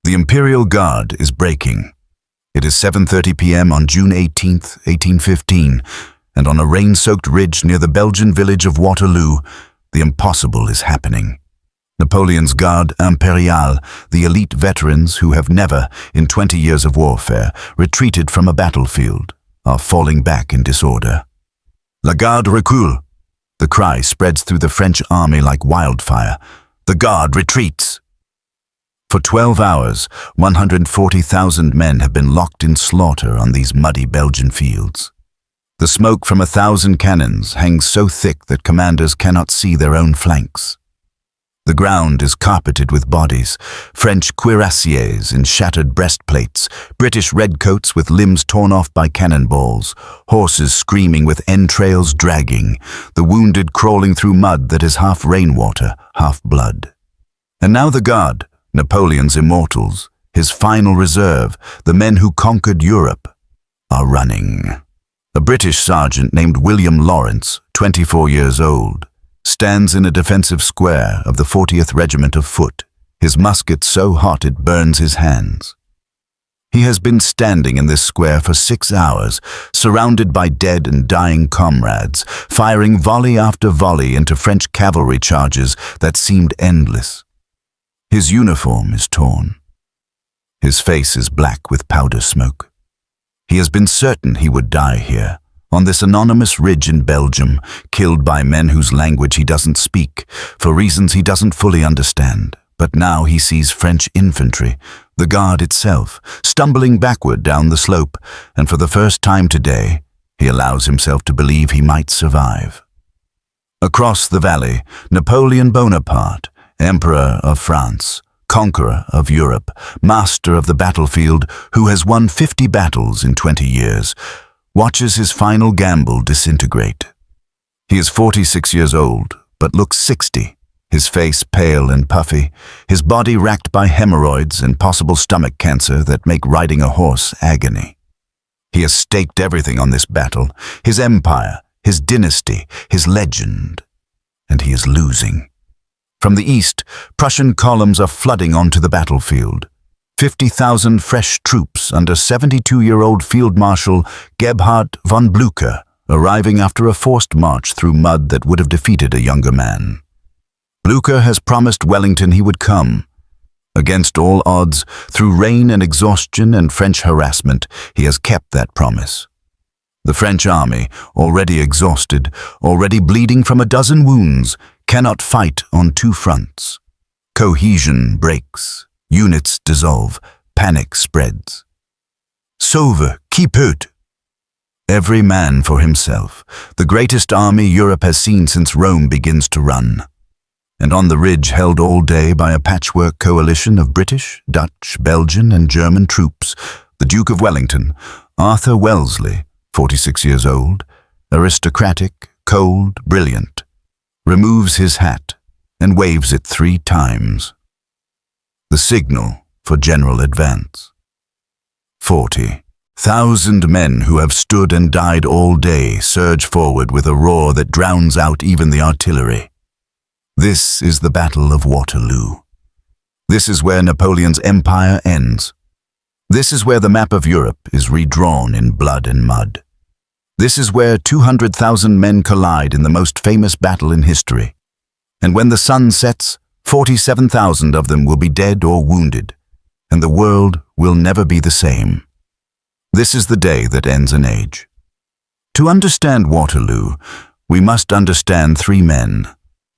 The Imperial Guard is breaking. It is 7:30 p.m. on June 18th, 1815, and on a rain-soaked ridge near the Belgian village of Waterloo, the impossible is happening. Napoleon's Garde Impériale, the elite veterans who have never, in 20 years of warfare, retreated from a battlefield, are falling back in disorder. La Garde recule! The cry spreads through the French army like wildfire. The Guard retreats! For 12 hours, 140,000 men have been locked in slaughter on these muddy Belgian fields. The smoke from 1,000 cannons hangs so thick that commanders cannot see their own flanks. The ground is carpeted with bodies, French cuirassiers in shattered breastplates, British redcoats with limbs torn off by cannonballs, horses screaming with entrails dragging, the wounded crawling through mud that is half rainwater, half blood. And now the Guard, Napoleon's immortals, his final reserve, the men who conquered Europe, are running. A British sergeant named William Lawrence, 24 years old, stands in a defensive square of the 40th Regiment of Foot, his musket so hot it burns his hands. He has been standing in this square for 6 hours, surrounded by dead and dying comrades, firing volley after volley into French cavalry charges that seemed endless. His uniform is torn. His face is black with powder smoke. He has been certain he would die here, on this anonymous ridge in Belgium, killed by men whose language he doesn't speak, for reasons he doesn't fully understand. But now he sees French infantry, the Guard itself, stumbling backward down the slope, and for the first time today, he allows himself to believe he might survive. Across the valley, Napoleon Bonaparte, Emperor of France, conqueror of Europe, master of the battlefield, who has won 50 battles in 20 years, watches his final gamble disintegrate. He is 46 years old, but looks 60, his face pale and puffy, his body racked by hemorrhoids and possible stomach cancer that make riding a horse agony. He has staked everything on this battle, his empire, his dynasty, his legend, and he is losing. From the east, Prussian columns are flooding onto the battlefield. 50,000 fresh troops under 72-year-old Field Marshal Gebhard von Blücher, arriving after a forced march through mud that would have defeated a younger man. Blücher has promised Wellington he would come. Against all odds, through rain and exhaustion and French harassment, he has kept that promise. The French army, already exhausted, already bleeding from a dozen wounds, cannot fight on two fronts. Cohesion breaks, units dissolve, panic spreads. Sauve qui peut. Every man for himself, the greatest army Europe has seen since Rome begins to run. And on the ridge held all day by a patchwork coalition of British, Dutch, Belgian and German troops, the Duke of Wellington, Arthur Wellesley, 46 years old, aristocratic, cold, brilliant, removes his hat and waves it 3 times. The signal for general advance. 40,000 men who have stood and died all day surge forward with a roar that drowns out even the artillery. This is the Battle of Waterloo. This is where Napoleon's empire ends. This is where the map of Europe is redrawn in blood and mud. This is where 200,000 men collide in the most famous battle in history. And when the sun sets, 47,000 of them will be dead or wounded, and the world will never be the same. This is the day that ends an age. To understand Waterloo, we must understand 3 men,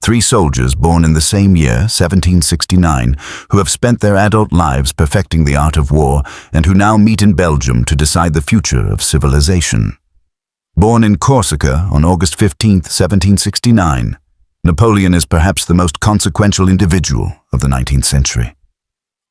3 soldiers born in the same year, 1769, who have spent their adult lives perfecting the art of war and who now meet in Belgium to decide the future of civilization. Born in Corsica on August 15, 1769, Napoleon is perhaps the most consequential individual of the 19th century.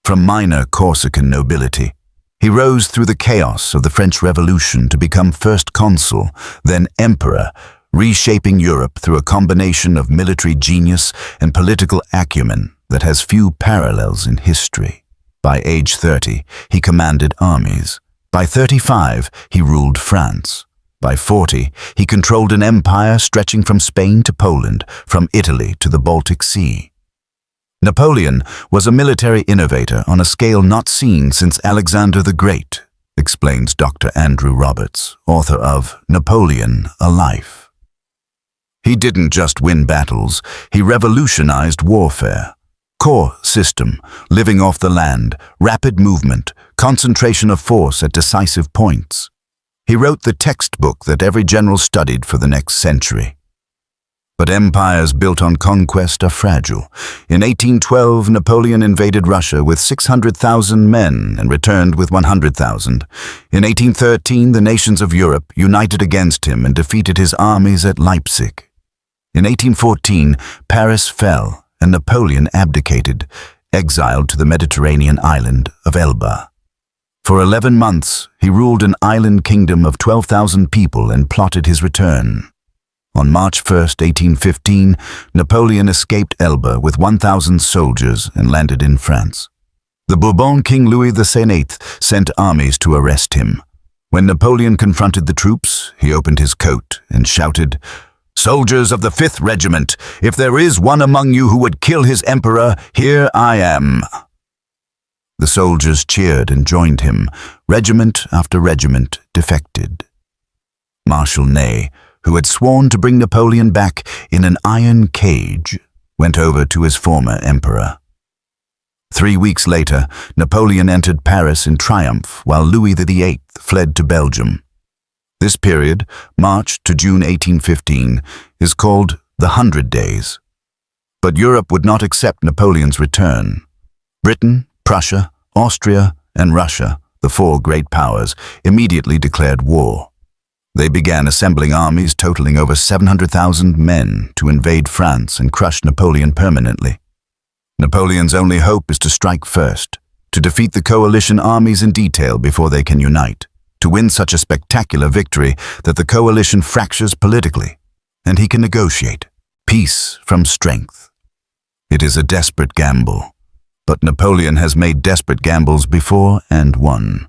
From minor Corsican nobility, he rose through the chaos of the French Revolution to become first consul, then emperor, reshaping Europe through a combination of military genius and political acumen that has few parallels in history. By age 30, he commanded armies. By 35, he ruled France. By 40, he controlled an empire stretching from Spain to Poland, from Italy to the Baltic Sea. Napoleon was a military innovator on a scale not seen since Alexander the Great, explains Dr. Andrew Roberts, author of Napoleon, A Life. He didn't just win battles, he revolutionized warfare. Core system, living off the land, rapid movement, concentration of force at decisive points. He wrote the textbook that every general studied for the next century. But empires built on conquest are fragile. In 1812, Napoleon invaded Russia with 600,000 men and returned with 100,000. In 1813, the nations of Europe united against him and defeated his armies at Leipzig. In 1814, Paris fell and Napoleon abdicated, exiled to the Mediterranean island of Elba. For 11 months, he ruled an island kingdom of 12,000 people and plotted his return. On March 1, 1815, Napoleon escaped Elba with 1,000 soldiers and landed in France. The Bourbon King Louis XVIII sent armies to arrest him. When Napoleon confronted the troops, he opened his coat and shouted, "Soldiers of the 5th Regiment, if there is one among you who would kill his emperor, here I am." The soldiers cheered and joined him. Regiment after regiment defected. Marshal Ney, who had sworn to bring Napoleon back in an iron cage, went over to his former emperor. 3 weeks later, Napoleon entered Paris in triumph while Louis XVIII fled to Belgium. This period, March to June 1815, is called the 100 Days. But Europe would not accept Napoleon's return. Britain, Prussia, Austria, and Russia, the 4 great powers, immediately declared war. They began assembling armies totaling over 700,000 men to invade France and crush Napoleon permanently. Napoleon's only hope is to strike first, to defeat the coalition armies in detail before they can unite, to win such a spectacular victory that the coalition fractures politically, and he can negotiate peace from strength. It is a desperate gamble, but Napoleon has made desperate gambles before and won.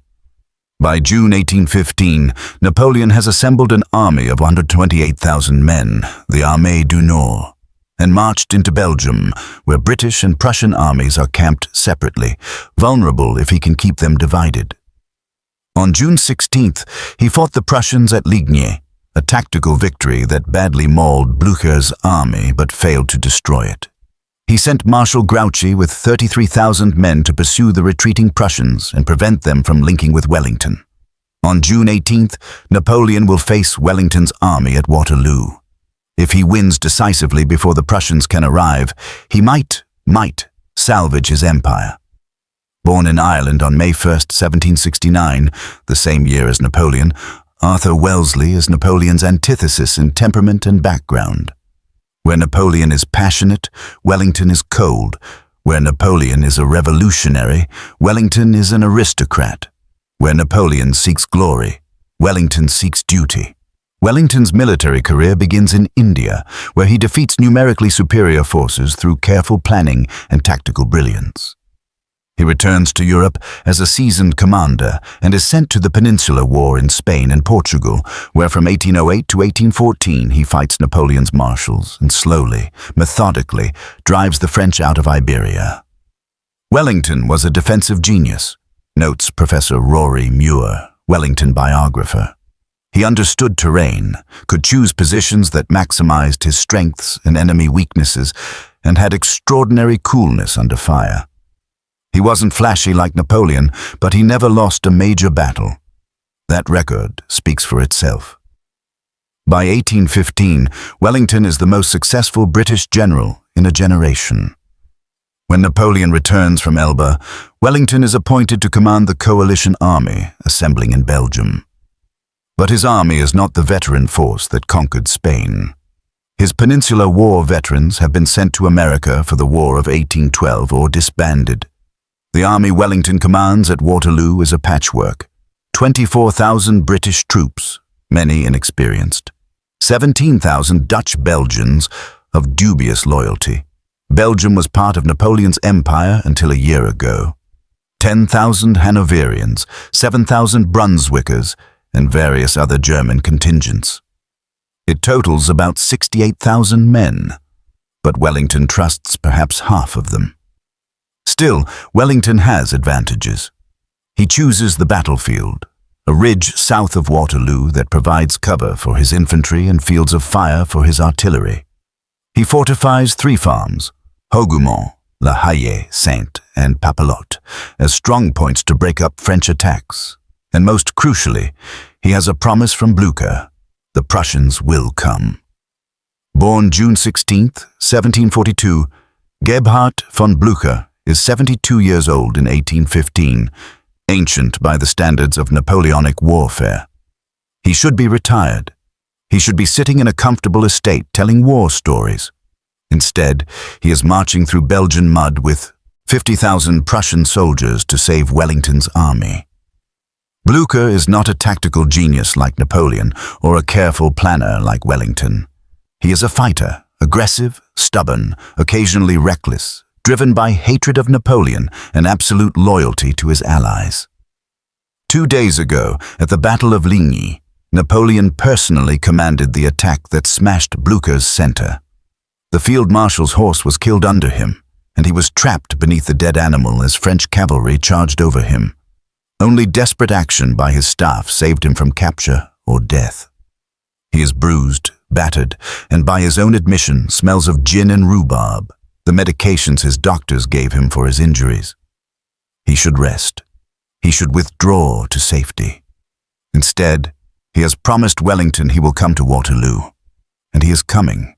By June 1815, Napoleon has assembled an army of 128,000 men, the Armée du Nord, and marched into Belgium, where British and Prussian armies are camped separately, vulnerable if he can keep them divided. On June 16th, he fought the Prussians at Ligny, a tactical victory that badly mauled Blücher's army but failed to destroy it. He sent Marshal Grouchy with 33,000 men to pursue the retreating Prussians and prevent them from linking with Wellington. On June 18th, Napoleon will face Wellington's army at Waterloo. If he wins decisively before the Prussians can arrive, he might salvage his empire. Born in Ireland on May 1, 1769, the same year as Napoleon, Arthur Wellesley is Napoleon's antithesis in temperament and background. Where Napoleon is passionate, Wellington is cold. Where Napoleon is a revolutionary, Wellington is an aristocrat. Where Napoleon seeks glory, Wellington seeks duty. Wellington's military career begins in India, where he defeats numerically superior forces through careful planning and tactical brilliance. He returns to Europe as a seasoned commander and is sent to the Peninsular War in Spain and Portugal, where from 1808 to 1814 he fights Napoleon's marshals and slowly, methodically, drives the French out of Iberia. Wellington was a defensive genius, notes Professor Rory Muir, Wellington biographer. He understood terrain, could choose positions that maximized his strengths and enemy weaknesses, and had extraordinary coolness under fire. He wasn't flashy like Napoleon, but he never lost a major battle. That record speaks for itself. By 1815, Wellington is the most successful British general in a generation. When Napoleon returns from Elba, Wellington is appointed to command the coalition army assembling in Belgium. But his army is not the veteran force that conquered Spain. His Peninsular War veterans have been sent to America for the War of 1812 or disbanded. The army Wellington commands at Waterloo is a patchwork. 24,000 British troops, many inexperienced. 17,000 Dutch Belgians of dubious loyalty. Belgium was part of Napoleon's empire until a year ago. 10,000 Hanoverians, 7,000 Brunswickers, and various other German contingents. It totals about 68,000 men, but Wellington trusts perhaps half of them. Still, Wellington has advantages. He chooses the battlefield, a ridge south of Waterloo that provides cover for his infantry and fields of fire for his artillery. He fortifies 3 farms, Hougoumont, La Haye, Sainte, and Papelotte, as strong points to break up French attacks. And most crucially, he has a promise from Blücher: the Prussians will come. Born June 16, 1742, Gebhard von Blücher is 72 years old in 1815, ancient by the standards of Napoleonic warfare. He should be retired. He should be sitting in a comfortable estate telling war stories. Instead, he is marching through Belgian mud with 50,000 Prussian soldiers to save Wellington's army. Blücher is not a tactical genius like Napoleon or a careful planner like Wellington. He is a fighter, aggressive, stubborn, occasionally reckless, driven by hatred of Napoleon and absolute loyalty to his allies. 2 days ago, at the Battle of Ligny, Napoleon personally commanded the attack that smashed Blücher's center. The field marshal's horse was killed under him, and he was trapped beneath the dead animal as French cavalry charged over him. Only desperate action by his staff saved him from capture or death. He is bruised, battered, and by his own admission smells of gin and rhubarb, the medications his doctors gave him for his injuries. He should rest. He should withdraw to safety. Instead, he has promised Wellington he will come to Waterloo, and he is coming.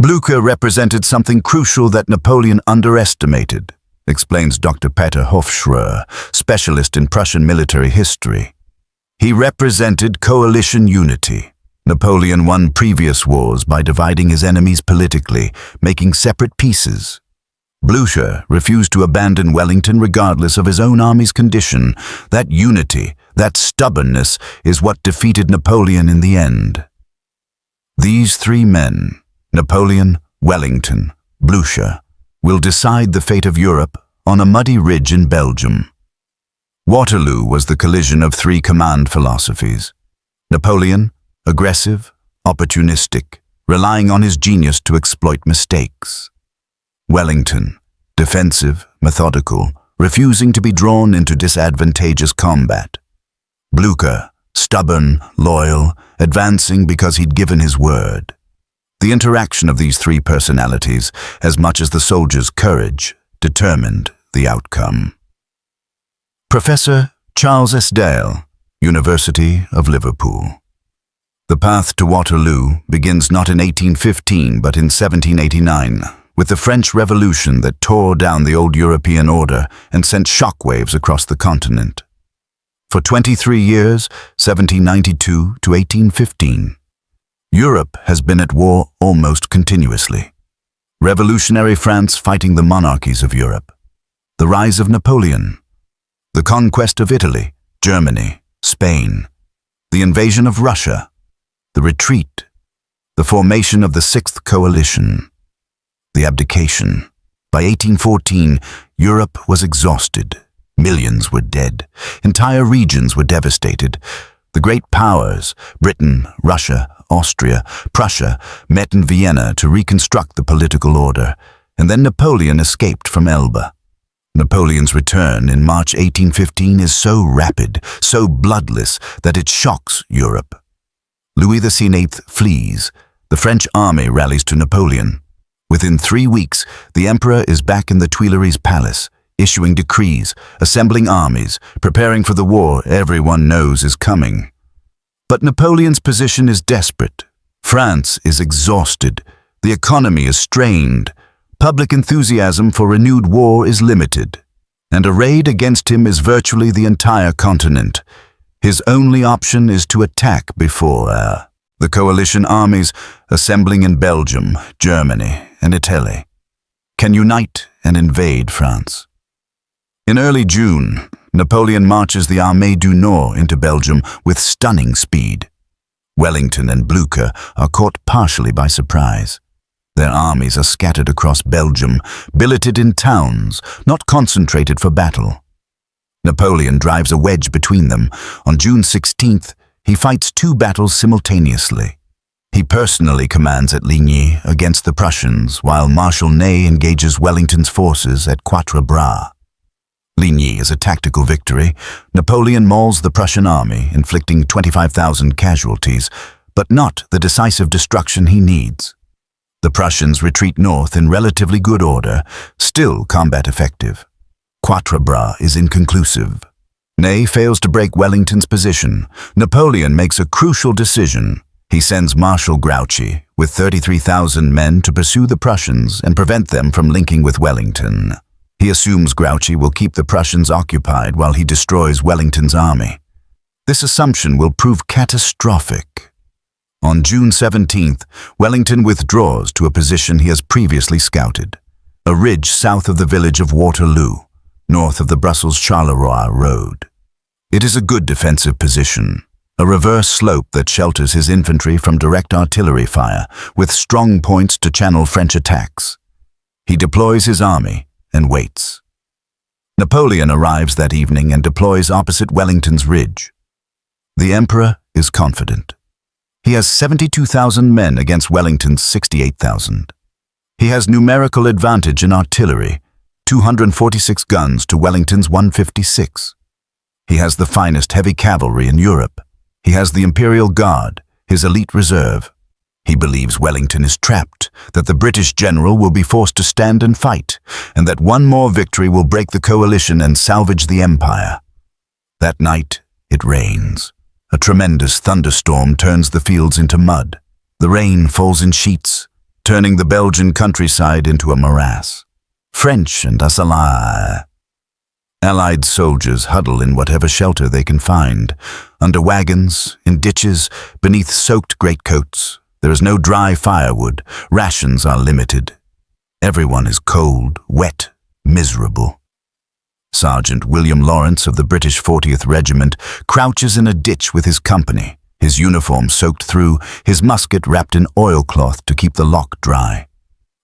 Blücher represented something crucial that Napoleon underestimated, explains Dr. Peter Hofschröer, specialist in Prussian military history. He represented coalition unity. Napoleon won previous wars by dividing his enemies politically, making separate pieces. Blücher refused to abandon Wellington regardless of his own army's condition. That unity, that stubbornness, is what defeated Napoleon in the end. These 3 men, Napoleon, Wellington, Blücher, will decide the fate of Europe on a muddy ridge in Belgium. Waterloo was the collision of 3 command philosophies. Napoleon, aggressive, opportunistic, relying on his genius to exploit mistakes. Wellington, defensive, methodical, refusing to be drawn into disadvantageous combat. Blücher, stubborn, loyal, advancing because he'd given his word. The interaction of these 3 personalities, as much as the soldiers' courage, determined the outcome. Professor Charles S. Dale, University of Liverpool. The path to Waterloo begins not in 1815 but in 1789, with the French Revolution that tore down the old European order and sent shockwaves across the continent. For 23 years, 1792 to 1815, Europe has been at war almost continuously. Revolutionary France fighting the monarchies of Europe, the rise of Napoleon, the conquest of Italy, Germany, Spain, the invasion of Russia, the retreat, the formation of the 6th Coalition, the abdication. By 1814, Europe was exhausted. Millions were dead. Entire regions were devastated. The great powers, Britain, Russia, Austria, Prussia, met in Vienna to reconstruct the political order, and then Napoleon escaped from Elba. Napoleon's return in March 1815 is so rapid, so bloodless, that it shocks Europe. Louis XVIII flees. The French army rallies to Napoleon. Within 3 weeks, the emperor is back in the Tuileries Palace, issuing decrees, assembling armies, preparing for the war everyone knows is coming. But Napoleon's position is desperate. France is exhausted. The economy is strained. Public enthusiasm for renewed war is limited. And a raid against him is virtually the entire continent. His only option is to attack before the coalition armies assembling in Belgium, Germany, and Italy can unite and invade France. In early June, Napoleon marches the Armée du Nord into Belgium with stunning speed. Wellington and Blücher are caught partially by surprise. Their armies are scattered across Belgium, billeted in towns, not concentrated for battle. Napoleon drives a wedge between them. On June 16th, he fights 2 battles simultaneously. He personally commands at Ligny against the Prussians, while Marshal Ney engages Wellington's forces at Quatre Bras. Ligny is a tactical victory. Napoleon mauls the Prussian army, inflicting 25,000 casualties, but not the decisive destruction he needs. The Prussians retreat north in relatively good order, still combat effective. Quatre Bras is inconclusive. Ney fails to break Wellington's position. Napoleon makes a crucial decision. He sends Marshal Grouchy with 33,000 men to pursue the Prussians and prevent them from linking with Wellington. He assumes Grouchy will keep the Prussians occupied while he destroys Wellington's army. This assumption will prove catastrophic. On June 17th, Wellington withdraws to a position he has previously scouted, a ridge south of the village of Waterloo, north of the Brussels-Charleroi road. It is a good defensive position, a reverse slope that shelters his infantry from direct artillery fire, with strong points to channel French attacks. He deploys his army and waits. Napoleon arrives that evening and deploys opposite Wellington's ridge. The Emperor is confident. He has 72,000 men against Wellington's 68,000. He has numerical advantage in artillery, 246 guns to Wellington's 156. He has the finest heavy cavalry in Europe. He has the Imperial Guard, his elite reserve. He believes Wellington is trapped, that the British general will be forced to stand and fight, and that one more victory will break the coalition and salvage the empire. That night, it rains. A tremendous thunderstorm turns the fields into mud. The rain falls in sheets, turning the Belgian countryside into a morass. French and Exiles. Allied soldiers huddle in whatever shelter they can find, under wagons, in ditches, beneath soaked greatcoats. There is no dry firewood. Rations are limited. Everyone is cold, wet, miserable. Sergeant William Lawrence of the British 40th Regiment crouches in a ditch with his company, his uniform soaked through, his musket wrapped in oilcloth to keep the lock dry.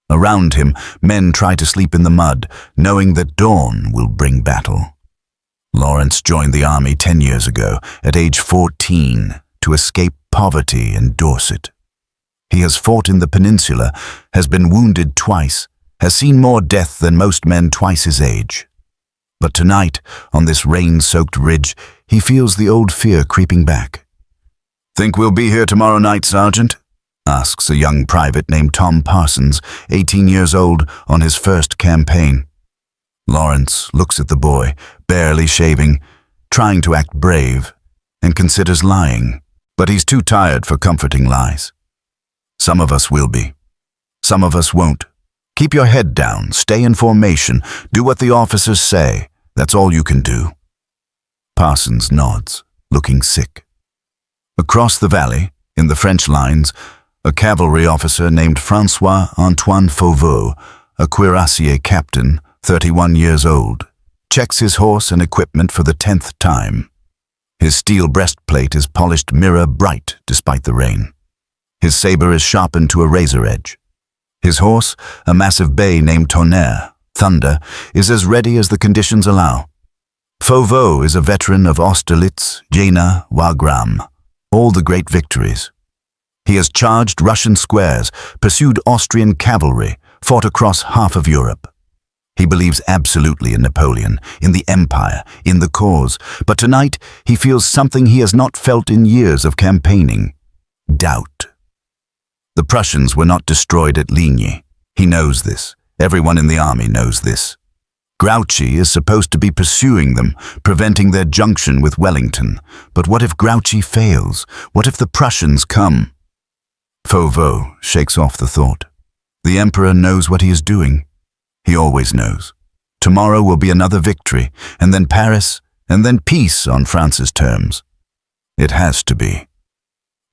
Around him, men try to sleep in the mud, knowing that dawn will bring battle. Lawrence joined the army 10 years ago, at age 14, to escape poverty in Dorset. He has fought in the peninsula, has been wounded twice, has seen more death than most men twice his age. But tonight, on this rain-soaked ridge, he feels the old fear creeping back. "Think we'll be here tomorrow night, Sergeant?" asks a young private named Tom Parsons, 18 years old, on his first campaign. Lawrence looks at the boy, barely shaving, trying to act brave, and considers lying, but he's too tired for comforting lies. "Some of us will be. Some of us won't. Keep your head down, stay in formation, do what the officers say. That's all you can do." Parsons nods, looking sick. Across the valley, in the French lines, a cavalry officer named François-Antoine Fauveau, a cuirassier captain, 31 years old, checks his horse and equipment for the 10th time. His steel breastplate is polished mirror bright despite the rain. His saber is sharpened to a razor edge. His horse, a massive bay named Tonnerre, Thunder, is as ready as the conditions allow. Fauveau is a veteran of Austerlitz, Jena, Wagram, all the great victories. He has charged Russian squares, pursued Austrian cavalry, fought across half of Europe. He believes absolutely in Napoleon, in the empire, in the cause, but tonight he feels something he has not felt in years of campaigning: doubt. The Prussians were not destroyed at Ligny. He knows this. Everyone in the army knows this. Grouchy is supposed to be pursuing them, preventing their junction with Wellington. But what if Grouchy fails? What if the Prussians come? Fauveau shakes off the thought. The Emperor knows what he is doing. He always knows. Tomorrow will be another victory, and then Paris, and then peace on France's terms. It has to be.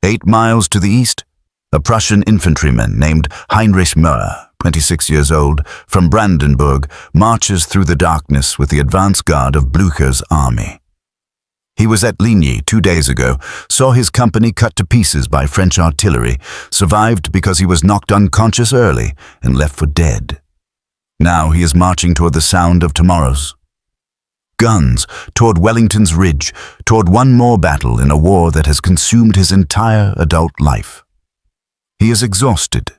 8 miles to the east, a Prussian infantryman named Heinrich Müller, 26 years old, from Brandenburg, marches through the darkness with the advance guard of Blücher's army. He was at Ligny 2 days ago, saw his company cut to pieces by French artillery, survived because he was knocked unconscious early and left for dead. Now he is marching toward the sound of tomorrow's guns, toward Wellington's Ridge, toward one more battle in a war that has consumed his entire adult life. He is exhausted.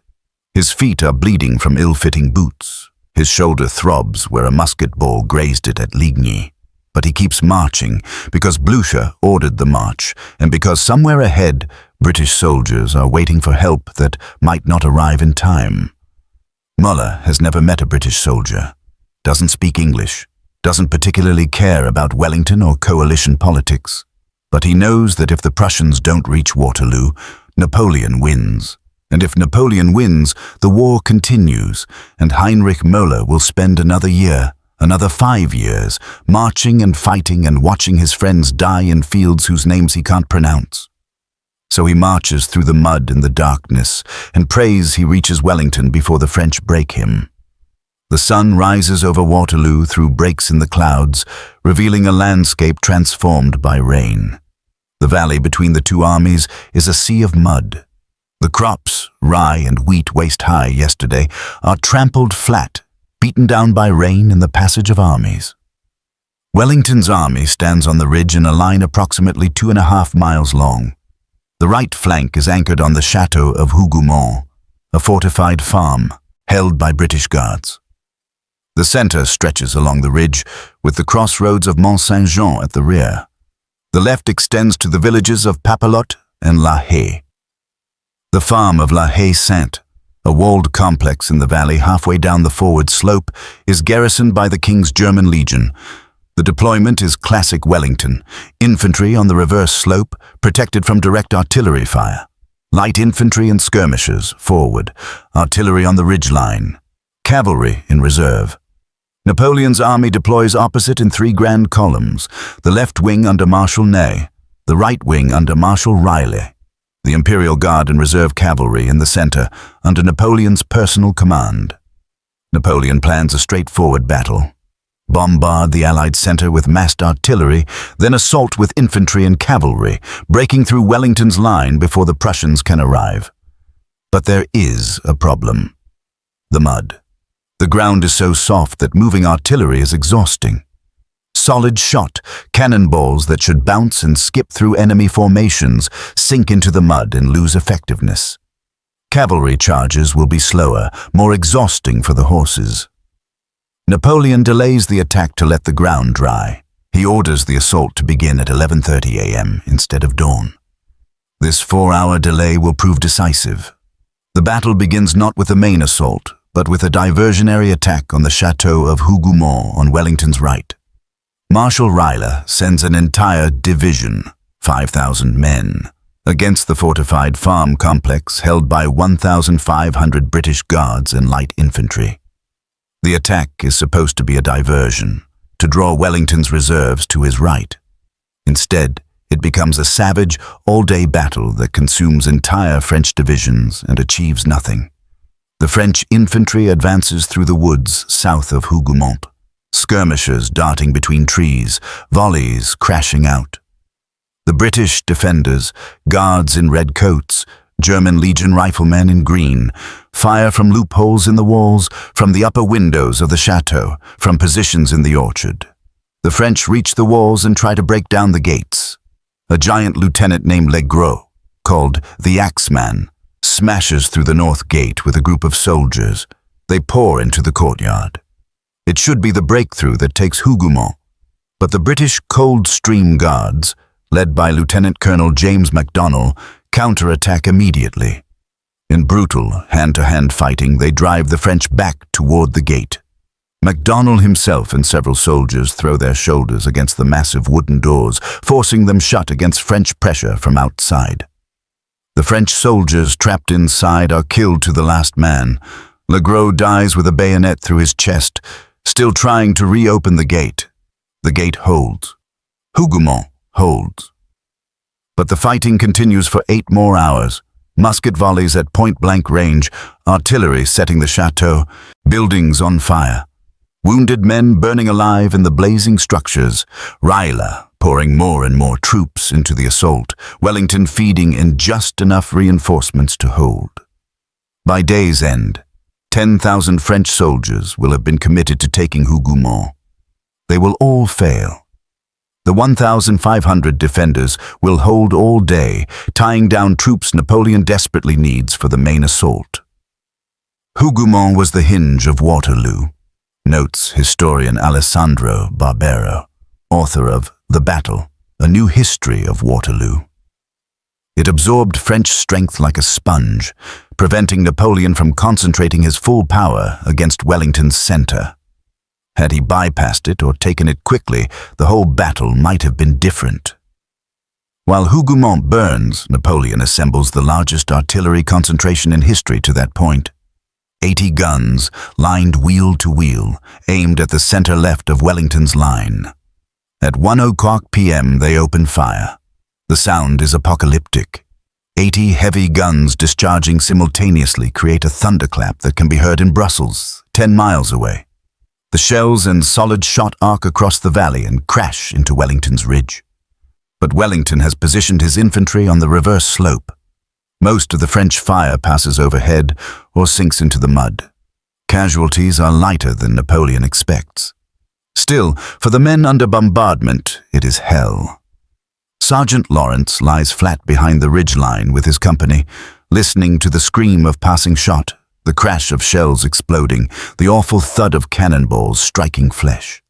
His feet are bleeding from ill-fitting boots. His shoulder throbs where a musket ball grazed it at Ligny. But he keeps marching because Blücher ordered the march and because somewhere ahead British soldiers are waiting for help that might not arrive in time. Muller has never met a British soldier, doesn't speak English, doesn't particularly care about Wellington or coalition politics. But he knows that if the Prussians don't reach Waterloo, Napoleon wins. And if Napoleon wins, the war continues, and Heinrich Müller will spend another year, another 5 years, marching and fighting and watching his friends die in fields whose names he can't pronounce. So he marches through the mud and the darkness and prays he reaches Wellington before the French break him. The sun rises over Waterloo through breaks in the clouds, revealing a landscape transformed by rain. The valley between the two armies is a sea of mud. The crops, rye and wheat waist-high yesterday, are trampled flat, beaten down by rain in the passage of armies. Wellington's army stands on the ridge in a line approximately 2.5 miles long. The right flank is anchored on the chateau of Hougoumont, a fortified farm held by British guards. The center stretches along the ridge, with the crossroads of Mont-Saint-Jean at the rear. The left extends to the villages of Papelotte and La Haye. The farm of La Haye-Sainte, a walled complex in the valley halfway down the forward slope, is garrisoned by the King's German Legion. The deployment is classic Wellington: infantry on the reverse slope, protected from direct artillery fire. Light infantry and skirmishers forward, artillery on the ridgeline, cavalry in reserve. Napoleon's army deploys opposite in 3 grand columns, the left wing under Marshal Ney, the right wing under Marshal Reille, the Imperial Guard and Reserve Cavalry in the center under Napoleon's personal command. Napoleon plans a straightforward battle. Bombard the Allied center with massed artillery, then assault with infantry and cavalry, breaking through Wellington's line before the Prussians can arrive. But there is a problem: the mud. The ground is so soft that moving artillery is exhausting. Solid shot, cannonballs that should bounce and skip through enemy formations, sink into the mud and lose effectiveness. Cavalry charges will be slower, more exhausting for the horses. Napoleon delays the attack to let the ground dry. He orders the assault to begin at 11:30 a.m. instead of dawn. This 4-hour delay will prove decisive. The battle begins not with the main assault, but with a diversionary attack on the chateau of Hougoumont on Wellington's right. Marshal Reille sends an entire division, 5,000 men, against the fortified farm complex held by 1,500 British guards and light infantry. The attack is supposed to be a diversion, to draw Wellington's reserves to his right. Instead, it becomes a savage, all-day battle that consumes entire French divisions and achieves nothing. The French infantry advances through the woods south of Hougoumont, skirmishers darting between trees, volleys crashing out. The British defenders, guards in red coats, German Legion riflemen in green, fire from loopholes in the walls, from the upper windows of the chateau, from positions in the orchard. The French reach the walls and try to break down the gates. A giant lieutenant named Legros, called the Axeman, smashes through the north gate with a group of soldiers. They pour into the courtyard. It should be the breakthrough that takes Hougoumont, but the British Coldstream Guards, led by Lieutenant Colonel James MacDonell, counterattack immediately. In brutal, hand-to-hand fighting, they drive the French back toward the gate. MacDonell himself and several soldiers throw their shoulders against the massive wooden doors, forcing them shut against French pressure from outside. The French soldiers trapped inside are killed to the last man. Legros dies with a bayonet through his chest, still trying to reopen the gate. The gate holds. Hougoumont holds. But the fighting continues for 8 more hours. Musket volleys at point-blank range, artillery setting the chateau, buildings on fire. Wounded men burning alive in the blazing structures. Reille pouring more and more troops into the assault, Wellington feeding in just enough reinforcements to hold. By day's end, 10,000 French soldiers will have been committed to taking Hougoumont. They will all fail. The 1,500 defenders will hold all day, tying down troops Napoleon desperately needs for the main assault. Hougoumont was the hinge of Waterloo, notes historian Alessandro Barbero, author of The Battle, A New History of Waterloo. It absorbed French strength like a sponge, preventing Napoleon from concentrating his full power against Wellington's center. Had he bypassed it or taken it quickly, the whole battle might have been different. While Hougoumont burns, Napoleon assembles the largest artillery concentration in history to that point. 80 guns, lined wheel to wheel, aimed at the center left of Wellington's line. At 1:00 p.m. they open fire. The sound is apocalyptic. 80 heavy guns discharging simultaneously create a thunderclap that can be heard in Brussels, 10 miles away. The shells and solid shot arc across the valley and crash into Wellington's ridge. But Wellington has positioned his infantry on the reverse slope. Most of the French fire passes overhead or sinks into the mud. Casualties are lighter than Napoleon expects. Still, for the men under bombardment, it is hell. Sergeant Lawrence lies flat behind the ridgeline with his company, listening to the scream of passing shot, the crash of shells exploding, the awful thud of cannonballs striking flesh.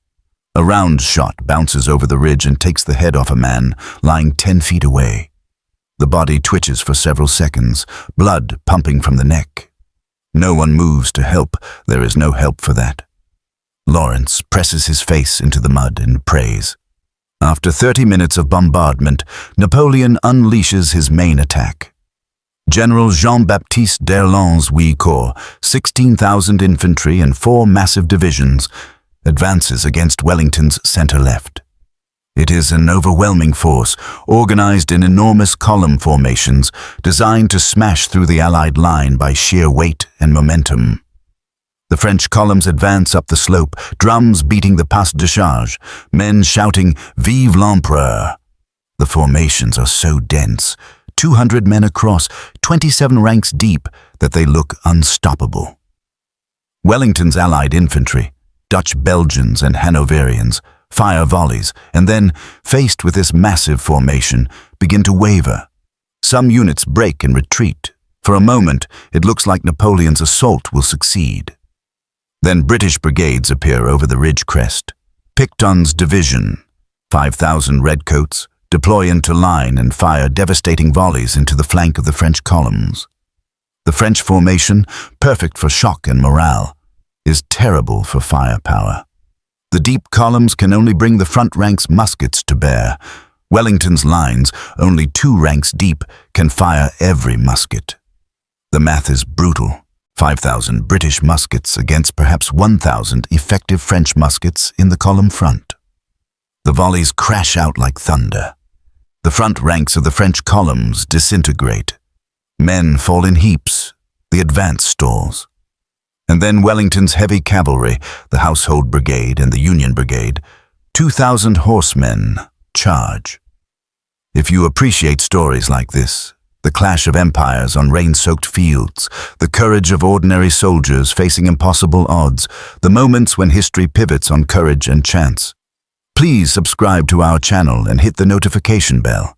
A round shot bounces over the ridge and takes the head off a man lying 10 feet away. The body twitches for several seconds, blood pumping from the neck. No one moves to help. There is no help for that. Lawrence presses his face into the mud and prays. After 30 minutes of bombardment, Napoleon unleashes his main attack. General Jean-Baptiste d'Erlon's Huit Corps, 16,000 infantry and 4 massive divisions, advances against Wellington's center-left. It is an overwhelming force, organized in enormous column formations, designed to smash through the Allied line by sheer weight and momentum. The French columns advance up the slope, drums beating the pas de charge, men shouting, "Vive l'Empereur!" The formations are so dense, 200 men across, 27 ranks deep, that they look unstoppable. Wellington's Allied infantry, Dutch Belgians and Hanoverians, fire volleys, and then, faced with this massive formation, begin to waver. Some units break and retreat. For a moment, it looks like Napoleon's assault will succeed. Then British brigades appear over the ridge crest. Picton's division, 5,000 redcoats, deploy into line and fire devastating volleys into the flank of the French columns. The French formation, perfect for shock and morale, is terrible for firepower. The deep columns can only bring the front ranks' muskets to bear. Wellington's lines, only 2 ranks deep, can fire every musket. The math is brutal. 5,000 British muskets against perhaps 1,000 effective French muskets in the column front. The volleys crash out like thunder. The front ranks of the French columns disintegrate. Men fall in heaps. The advance stalls. And then Wellington's heavy cavalry, the Household Brigade and the Union Brigade, 2,000 horsemen, charge. If you appreciate stories like this, the clash of empires on rain-soaked fields, the courage of ordinary soldiers facing impossible odds, the moments when history pivots on courage and chance, please subscribe to our channel and hit the notification bell.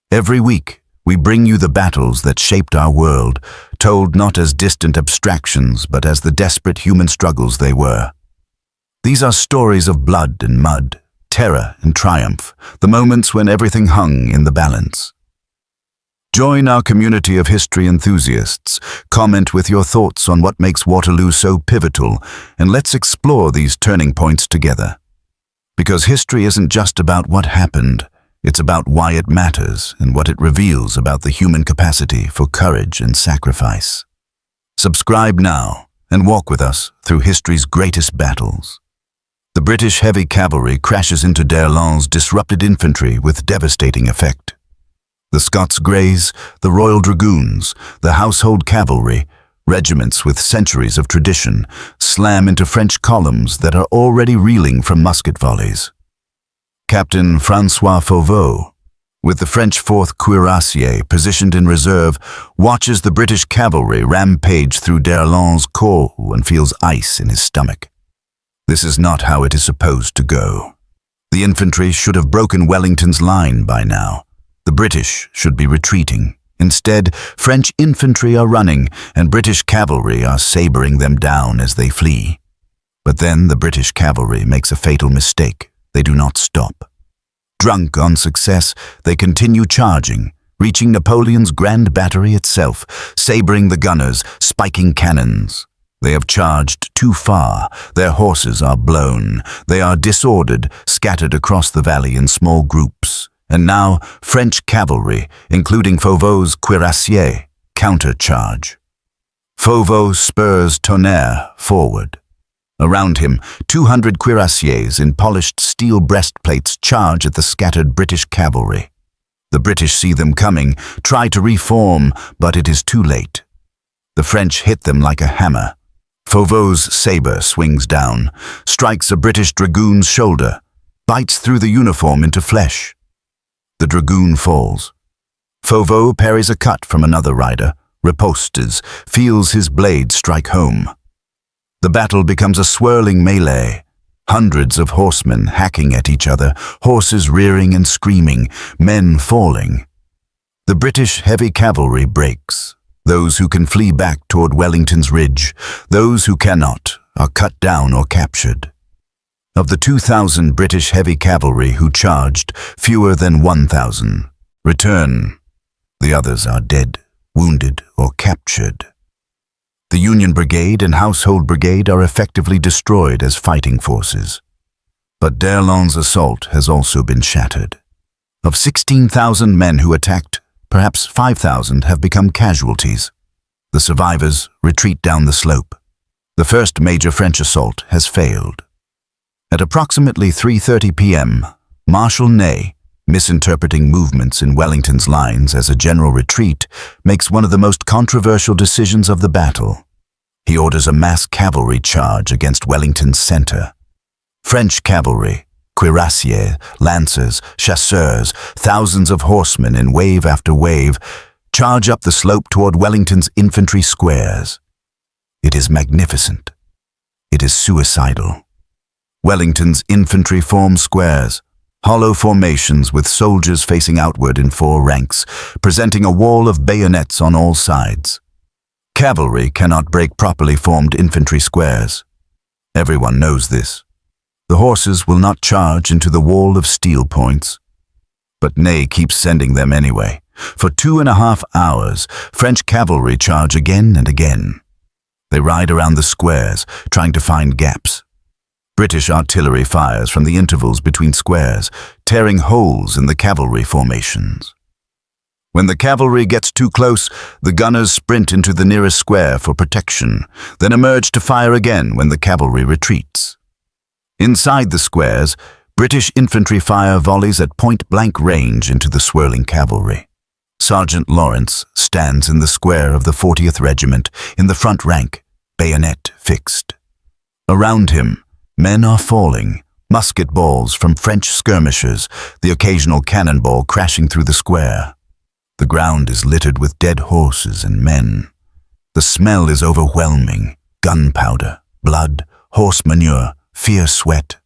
Every week, we bring you the battles that shaped our world, told not as distant abstractions, but as the desperate human struggles they were. These are stories of blood and mud, terror and triumph, the moments when everything hung in the balance. Join our community of history enthusiasts, comment with your thoughts on what makes Waterloo so pivotal, and let's explore these turning points together. Because history isn't just about what happened, it's about why it matters and what it reveals about the human capacity for courage and sacrifice. Subscribe now and walk with us through history's greatest battles. The British heavy cavalry crashes into d'Erlon's disrupted infantry with devastating effect. The Scots Greys, the Royal Dragoons, the Household Cavalry, regiments with centuries of tradition, slam into French columns that are already reeling from musket volleys. Captain François Fauveau, with the French 4th Cuirassiers positioned in reserve, watches the British cavalry rampage through d'Erlon's corps and feels ice in his stomach. This is not how it is supposed to go. The infantry should have broken Wellington's line by now. The British should be retreating. Instead, French infantry are running, and British cavalry are sabering them down as they flee. But then the British cavalry makes a fatal mistake. They do not stop. Drunk on success, they continue charging, reaching Napoleon's Grand Battery itself, sabering the gunners, spiking cannons. They have charged too far. Their horses are blown. They are disordered, scattered across the valley in small groups. And now, French cavalry, including Fauveau's cuirassiers, countercharge. Fauveau spurs Tonnerre forward. Around him, 200 cuirassiers in polished steel breastplates charge at the scattered British cavalry. The British see them coming, try to reform, but it is too late. The French hit them like a hammer. Fauveau's sabre swings down, strikes a British dragoon's shoulder, bites through the uniform into flesh. The dragoon falls. Fauveau parries a cut from another rider, ripostes, feels his blade strike home. The battle becomes a swirling melee. Hundreds of horsemen hacking at each other, horses rearing and screaming, men falling. The British heavy cavalry breaks. Those who can flee back toward Wellington's Ridge, those who cannot are cut down or captured. Of the 2,000 British heavy cavalry who charged, fewer than 1,000 return. The others are dead, wounded, or captured. The Union Brigade and Household Brigade are effectively destroyed as fighting forces. But d'Erlon's assault has also been shattered. Of 16,000 men who attacked, perhaps 5,000 have become casualties. The survivors retreat down the slope. The first major French assault has failed. At approximately 3:30 p.m., Marshal Ney, misinterpreting movements in Wellington's lines as a general retreat, makes one of the most controversial decisions of the battle. He orders a mass cavalry charge against Wellington's center. French cavalry, cuirassiers, lancers, chasseurs, thousands of horsemen in wave after wave, charge up the slope toward Wellington's infantry squares. It is magnificent. It is suicidal. Wellington's infantry form squares, hollow formations with soldiers facing outward in 4 ranks, presenting a wall of bayonets on all sides. Cavalry cannot break properly formed infantry squares. Everyone knows this. The horses will not charge into the wall of steel points. But Ney keeps sending them anyway. For 2.5 hours, French cavalry charge again and again. They ride around the squares, trying to find gaps. British artillery fires from the intervals between squares, tearing holes in the cavalry formations. When the cavalry gets too close, the gunners sprint into the nearest square for protection, then emerge to fire again when the cavalry retreats. Inside the squares, British infantry fire volleys at point-blank range into the swirling cavalry. Sergeant Lawrence stands in the square of the 40th Regiment, in the front rank, bayonet fixed. Around him, men are falling, musket balls from French skirmishers, the occasional cannonball crashing through the square. The ground is littered with dead horses and men. The smell is overwhelming: gunpowder, blood, horse manure, fierce sweat.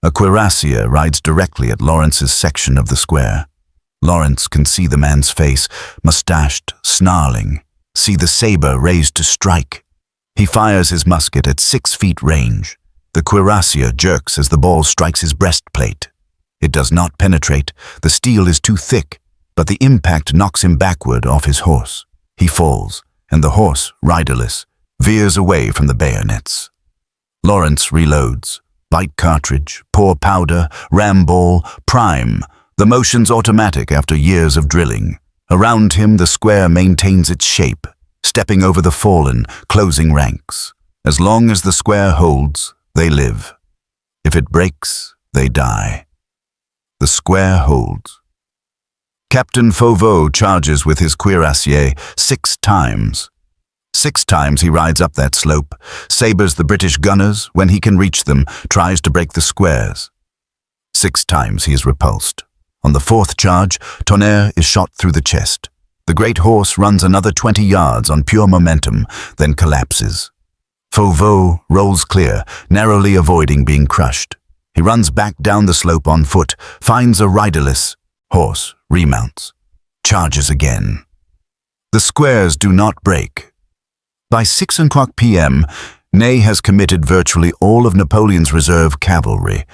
A cuirassier rides directly at Lawrence's section of the square. Lawrence can see the man's face, mustached, snarling, see the saber raised to strike. He fires his musket at 6 feet range. The cuirassier jerks as the ball strikes his breastplate. It does not penetrate, the steel is too thick, but the impact knocks him backward off his horse. He falls, and the horse, riderless, veers away from the bayonets. Lawrence reloads. Bite cartridge, pour powder, ram ball, prime. The motion's automatic after years of drilling. Around him, the square maintains its shape, stepping over the fallen, closing ranks. As long as the square holds, they live. If it breaks, they die. The square holds. Captain Fauveau charges with his cuirassier 6 times. 6 times he rides up that slope, sabers the British gunners when he can reach them, tries to break the squares. 6 times he is repulsed. On the 4th charge, Tonnerre is shot through the chest. The great horse runs another 20 yards on pure momentum, then collapses. Fauveau rolls clear, narrowly avoiding being crushed. He runs back down the slope on foot, finds a riderless horse, remounts, charges again. The squares do not break. By 6 o'clock p.m., Ney has committed virtually all of Napoleon's reserve cavalry,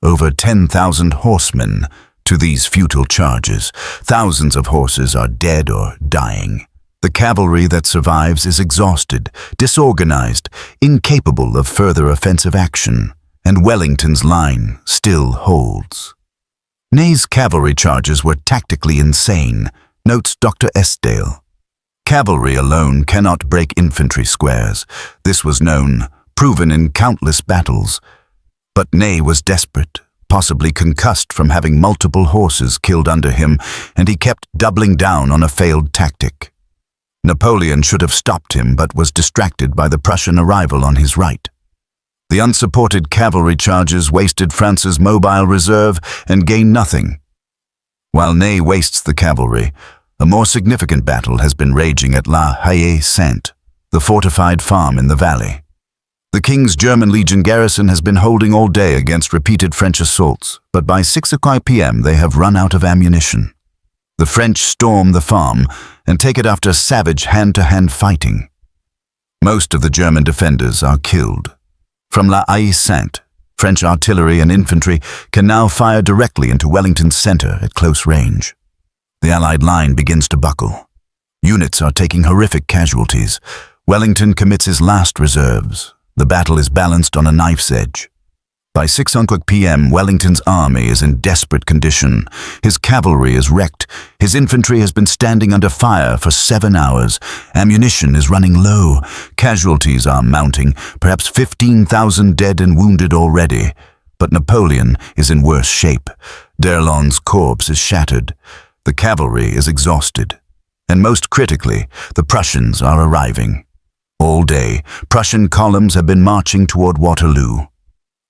over 10,000 horsemen, to these futile charges. Thousands of horses are dead or dying. The cavalry that survives is exhausted, disorganized, incapable of further offensive action, and Wellington's line still holds. Ney's cavalry charges were tactically insane, notes Dr. Esdale. Cavalry alone cannot break infantry squares. This was known, proven in countless battles. But Ney was desperate, possibly concussed from having multiple horses killed under him, and he kept doubling down on a failed tactic. Napoleon should have stopped him, but was distracted by the Prussian arrival on his right. The unsupported cavalry charges wasted France's mobile reserve and gained nothing. While Ney wastes the cavalry, a more significant battle has been raging at La Haye-Sainte, the fortified farm in the valley. The King's German Legion garrison has been holding all day against repeated French assaults, but by 6 o'clock p.m. they have run out of ammunition. The French storm the farm and take it after savage hand-to-hand fighting. Most of the German defenders are killed. From La Haye-Sainte, French artillery and infantry can now fire directly into Wellington's center at close range. The Allied line begins to buckle. Units are taking horrific casualties. Wellington commits his last reserves. The battle is balanced on a knife's edge. By 6 o'clock p.m., Wellington's army is in desperate condition. His cavalry is wrecked. His infantry has been standing under fire for 7 hours. Ammunition is running low. Casualties are mounting, perhaps 15,000 dead and wounded already. But Napoleon is in worse shape. D'Erlon's corpse is shattered. The cavalry is exhausted. And most critically, the Prussians are arriving. All day, Prussian columns have been marching toward Waterloo.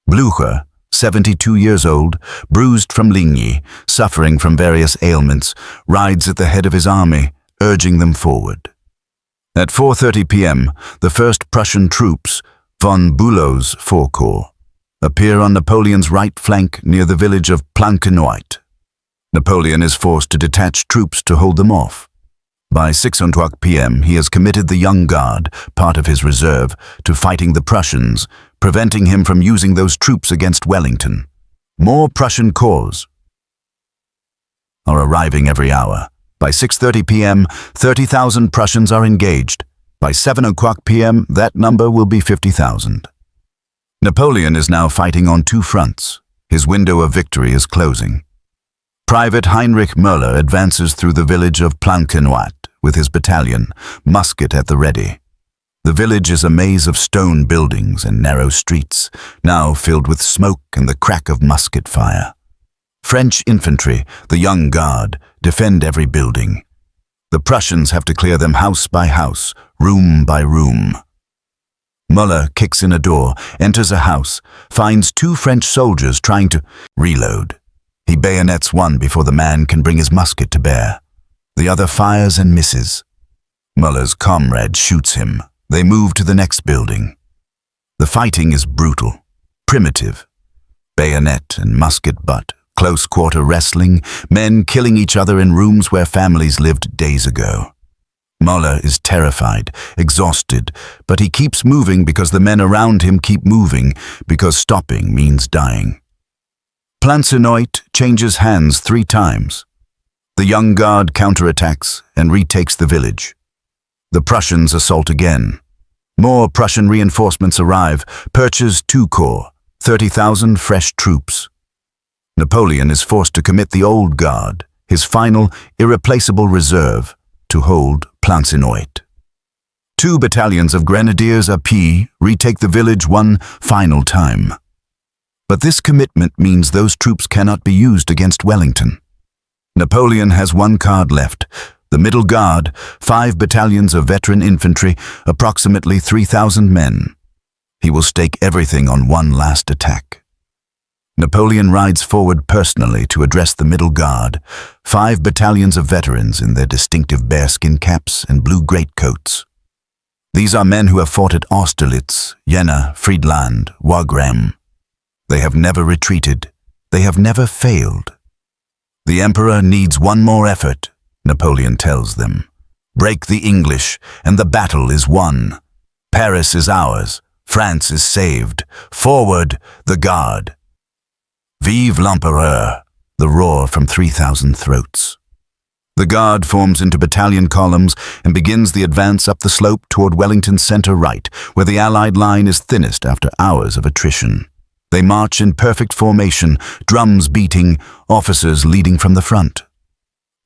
Blücher, 72 years old, bruised from Ligny, suffering from various ailments, rides at the head of his army, urging them forward. At 4:30 p.m., the first Prussian troops, von Bülow's Four Corps, appear on Napoleon's right flank near the village of Planchenoit. Napoleon is forced to detach troops to hold them off. By 6 o'clock p.m., he has committed the Young Guard, part of his reserve, to fighting the Prussians, preventing him from using those troops against Wellington. More Prussian corps are arriving every hour. By 6:30 p.m., 30,000 Prussians are engaged. By 7 o'clock p.m., that number will be 50,000. Napoleon is now fighting on two fronts. His window of victory is closing. Private Heinrich Müller advances through the village of Planchenoit with his battalion, musket at the ready. The village is a maze of stone buildings and narrow streets, now filled with smoke and the crack of musket fire. French infantry, the Young Guard, defend every building. The Prussians have to clear them house by house, room by room. Müller kicks in a door, enters a house, finds two French soldiers trying to reload. He bayonets one before the man can bring his musket to bear. The other fires and misses. Müller's comrade shoots him. They move to the next building. The fighting is brutal, primitive. Bayonet and musket butt, close-quarter wrestling, men killing each other in rooms where families lived days ago. Müller is terrified, exhausted, but he keeps moving because the men around him keep moving, because stopping means dying. Planchenoit changes hands 3 times. The Young Guard counterattacks and retakes the village. The Prussians assault again. More Prussian reinforcements arrive, purchase 2 corps, 30,000 fresh troops. Napoleon is forced to commit the Old Guard, his final, irreplaceable reserve, to hold Planchenoit. 2 battalions of Grenadiers à Pied retake the village one final time. But this commitment means those troops cannot be used against Wellington. Napoleon has 1 card left, the Middle Guard, 5 battalions of veteran infantry, approximately 3,000 men. He will stake everything on one last attack. Napoleon rides forward personally to address the Middle Guard, 5 battalions of veterans in their distinctive bearskin caps and blue greatcoats. These are men who have fought at Austerlitz, Jena, Friedland, Wagram. They have never retreated. They have never failed. The Emperor needs one more effort, Napoleon tells them. Break the English, and the battle is won. Paris is ours. France is saved. Forward, the Guard. Vive l'Empereur, the roar from 3,000 throats. The Guard forms into battalion columns and begins the advance up the slope toward Wellington's center right, where the Allied line is thinnest after hours of attrition. They march in perfect formation, drums beating, officers leading from the front.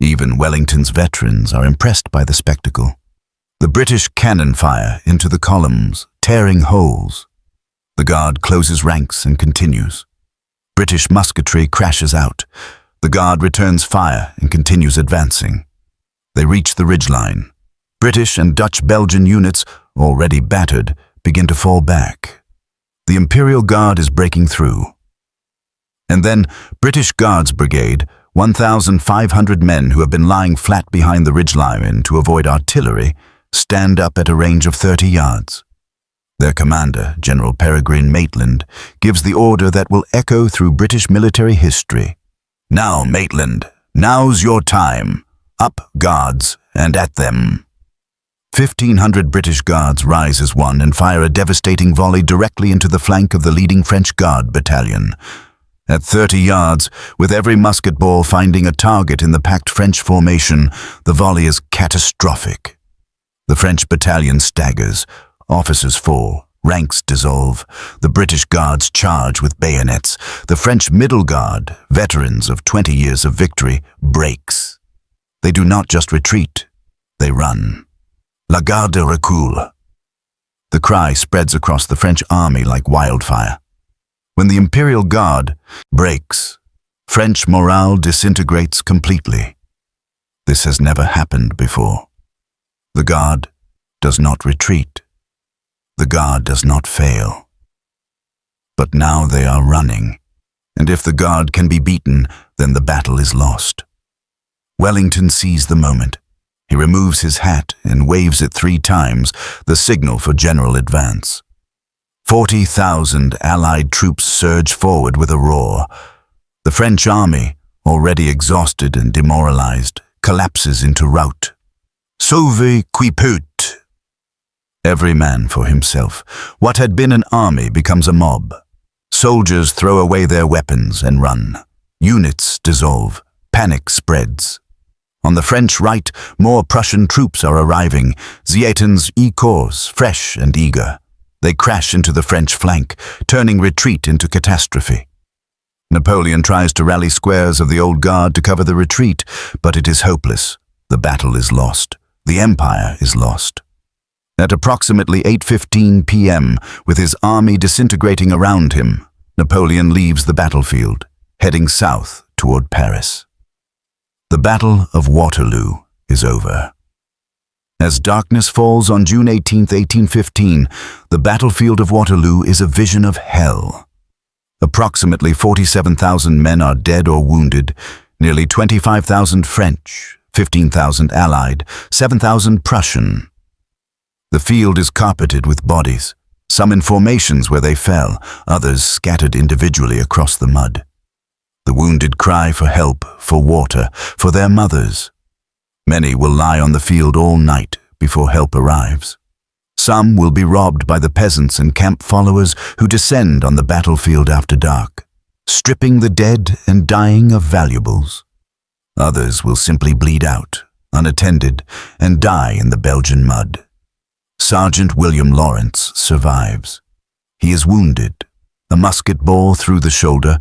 Even Wellington's veterans are impressed by the spectacle. The British cannon fire into the columns, tearing holes. The Guard closes ranks and continues. British musketry crashes out. The Guard returns fire and continues advancing. They reach the ridgeline. British and Dutch Belgian units, already battered, begin to fall back. The Imperial Guard is breaking through. And then British Guards Brigade, 1,500 men who have been lying flat behind the ridgeline to avoid artillery, stand up at a range of 30 yards. Their commander, General Peregrine Maitland, gives the order that will echo through British military history. Now, Maitland, now's your time. Up, Guards, and at them. 1,500 British Guards rise as one and fire a devastating volley directly into the flank of the leading French Guard battalion. At 30 yards, with every musket ball finding a target in the packed French formation, the volley is catastrophic. The French battalion staggers, officers fall, ranks dissolve, the British Guards charge with bayonets, the French Middle Guard, veterans of 20 years of victory, breaks. They do not just retreat, they run. La garde recule. The cry spreads across the French army like wildfire. When the Imperial Guard breaks, French morale disintegrates completely. This has never happened before. The Guard does not retreat. The Guard does not fail. But now they are running, and if the Guard can be beaten, then the battle is lost. Wellington sees the moment. He removes his hat and waves it 3 times, the signal for general advance. 40,000 Allied troops surge forward with a roar. The French army, already exhausted and demoralized, collapses into rout. Sauve qui peut. Every man for himself. What had been an army becomes a mob. Soldiers throw away their weapons and run. Units dissolve. Panic spreads. On the French right, more Prussian troops are arriving, Ziethen's E-Corps, fresh and eager. They crash into the French flank, turning retreat into catastrophe. Napoleon tries to rally squares of the Old Guard to cover the retreat, but it is hopeless. The battle is lost. The Empire is lost. At approximately 8:15 p.m., with his army disintegrating around him, Napoleon leaves the battlefield, heading south toward Paris. The Battle of Waterloo is over. As darkness falls on June 18, 1815, the battlefield of Waterloo is a vision of hell. Approximately 47,000 men are dead or wounded, nearly 25,000 French, 15,000 Allied, 7,000 Prussian. The field is carpeted with bodies, some in formations where they fell, others scattered individually across the mud. The wounded cry for help, for water, for their mothers. Many will lie on the field all night before help arrives. Some will be robbed by the peasants and camp followers who descend on the battlefield after dark, stripping the dead and dying of valuables. Others will simply bleed out, unattended, and die in the Belgian mud. Sergeant William Lawrence survives. He is wounded, a musket ball through the shoulder,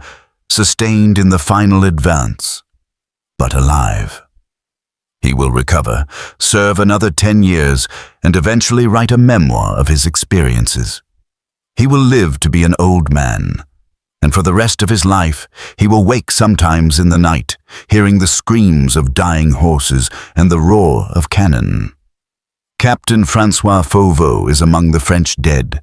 sustained in the final advance, but alive. He will recover, serve another 10 years, and eventually write a memoir of his experiences. He will live to be an old man, and for the rest of his life, he will wake sometimes in the night, hearing the screams of dying horses and the roar of cannon. Captain Francois Fauveau is among the French dead.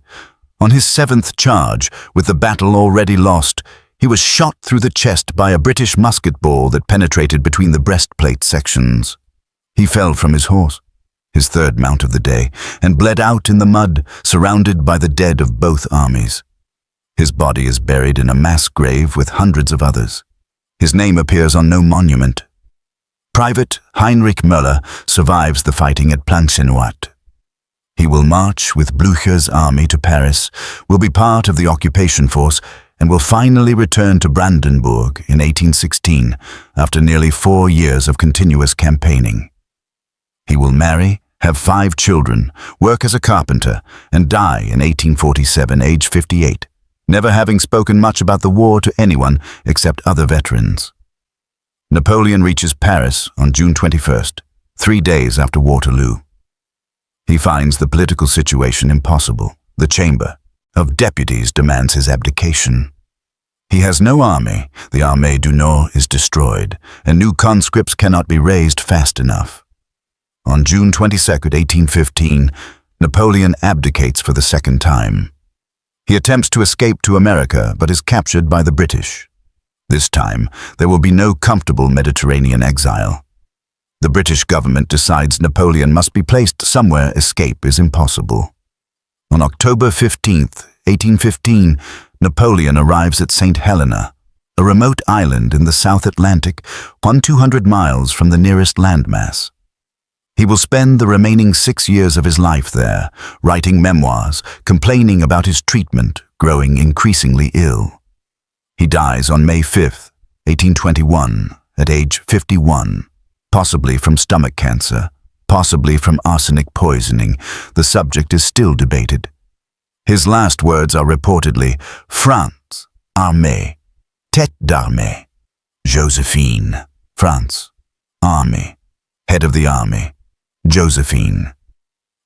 On his 7th charge, with the battle already lost, he was shot through the chest by a British musket ball that penetrated between the breastplate sections. He fell from his horse, his 3rd mount of the day, and bled out in the mud, surrounded by the dead of both armies. His body is buried in a mass grave with hundreds of others. His name appears on no monument. Private Heinrich Müller survives the fighting at Planchenoit. He will march with Blücher's army to Paris, will be part of the occupation force, and will finally return to Brandenburg in 1816 after nearly 4 years of continuous campaigning. He will marry, have 5 children, work as a carpenter, and die in 1847, age 58, never having spoken much about the war to anyone except other veterans. Napoleon reaches Paris on June 21st, 3 days after Waterloo. He finds the political situation impossible. The Chamber of Deputies demands his abdication. He has no army, the Armée du Nord is destroyed, and new conscripts cannot be raised fast enough. On June 22, 1815, Napoleon abdicates for the second time. He attempts to escape to America, but is captured by the British. This time, there will be no comfortable Mediterranean exile. The British government decides Napoleon must be placed somewhere escape is impossible. On October 15, 1815, Napoleon arrives at St. Helena, a remote island in the South Atlantic, 200 miles from the nearest landmass. He will spend the remaining 6 years of his life there, writing memoirs, complaining about his treatment, growing increasingly ill. He dies on May 5, 1821, at age 51, possibly from stomach cancer, possibly from arsenic poisoning. The subject is still debated. His last words are reportedly, France, armée, tête d'armée, Josephine, France, army, head of the army, Josephine.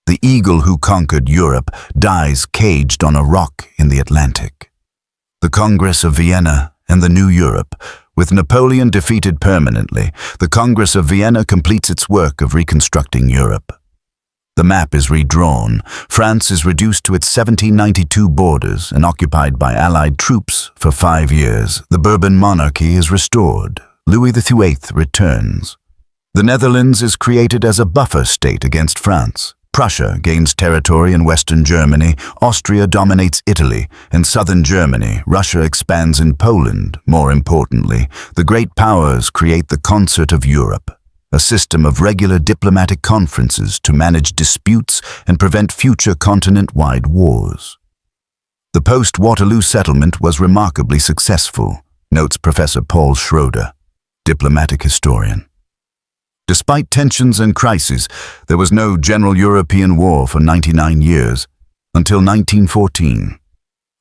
The eagle who conquered Europe dies caged on a rock in the Atlantic. The Congress of Vienna and the New Europe. With Napoleon defeated permanently, the Congress of Vienna completes its work of reconstructing Europe. The map is redrawn. France is reduced to its 1792 borders and occupied by Allied troops for 5 years. The Bourbon monarchy is restored. Louis XVIII returns. The Netherlands is created as a buffer state against France. Prussia gains territory in western Germany, Austria dominates Italy, and southern Germany, Russia expands in Poland. More importantly, the great powers create the Concert of Europe, a system of regular diplomatic conferences to manage disputes and prevent future continent-wide wars. The post-Waterloo settlement was remarkably successful, notes Professor Paul Schroeder, diplomatic historian. Despite tensions and crises, there was no general European war for 99 years, until 1914.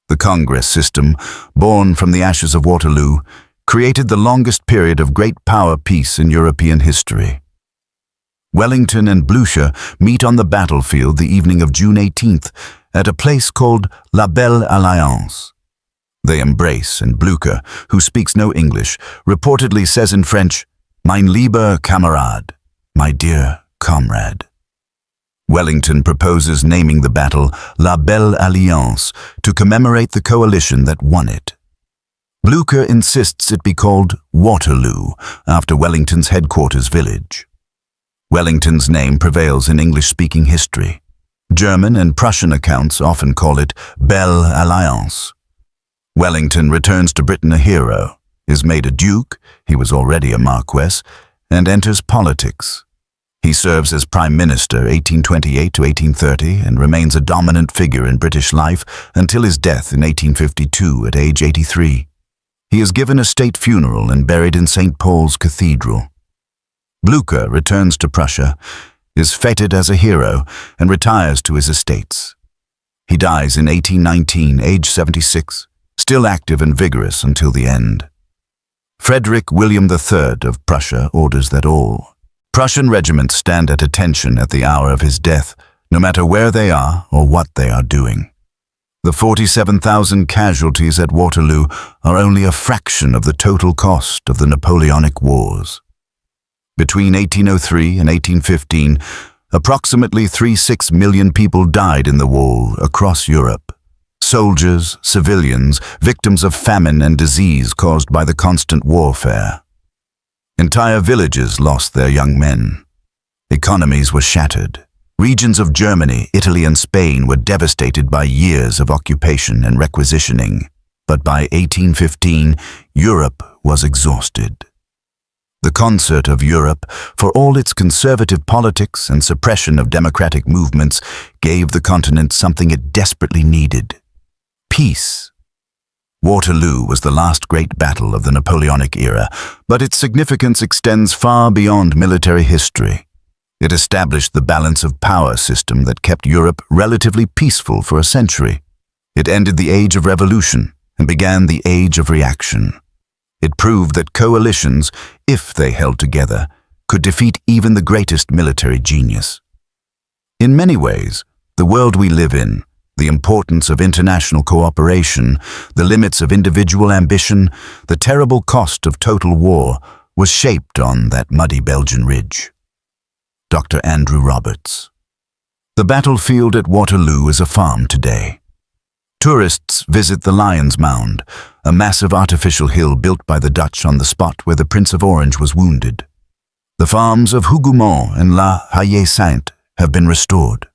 The Congress system, born from the ashes of Waterloo, created the longest period of great power peace in European history. Wellington and Blücher meet on the battlefield the evening of June 18th at a place called La Belle Alliance. They embrace, and Blücher, who speaks no English, reportedly says in French, "Mein lieber Kamerad," my dear comrade. Wellington proposes naming the battle La Belle Alliance to commemorate the coalition that won it. Blücher insists it be called Waterloo, after Wellington's headquarters village. Wellington's name prevails in English-speaking history. German and Prussian accounts often call it Belle Alliance. Wellington returns to Britain a hero, is made a duke, he was already a marquess, and enters politics. He serves as Prime Minister 1828 to 1830 and remains a dominant figure in British life until his death in 1852 at age 83. He is given a state funeral and buried in St. Paul's Cathedral. Blücher returns to Prussia, is feted as a hero, and retires to his estates. He dies in 1819, age 76, still active and vigorous until the end. Frederick William III of Prussia orders that all Prussian regiments stand at attention at the hour of his death, no matter where they are or what they are doing. The 47,000 casualties at Waterloo are only a fraction of the total cost of the Napoleonic Wars. Between 1803 and 1815, approximately 3.6 million people died in the war across Europe. Soldiers, civilians, victims of famine and disease caused by the constant warfare. Entire villages lost their young men. Economies were shattered. Regions of Germany, Italy, and Spain were devastated by years of occupation and requisitioning. But by 1815, Europe was exhausted. The concert of Europe, for all its conservative politics and suppression of democratic movements, gave the continent something it desperately needed: peace. Waterloo was the last great battle of the Napoleonic era, but its significance extends far beyond military history. It established the balance of power system that kept Europe relatively peaceful for a century. It ended the age of revolution and began the age of reaction. It proved that coalitions, if they held together, could defeat even the greatest military genius. In many ways, the world we live in, the importance of international cooperation, the limits of individual ambition, the terrible cost of total war, was shaped on that muddy Belgian ridge. Dr. Andrew Roberts. The battlefield at Waterloo is a farm today. Tourists visit the Lion's Mound, a massive artificial hill built by the Dutch on the spot where the Prince of Orange was wounded. The farms of Hougoumont and La Haye-Sainte have been restored.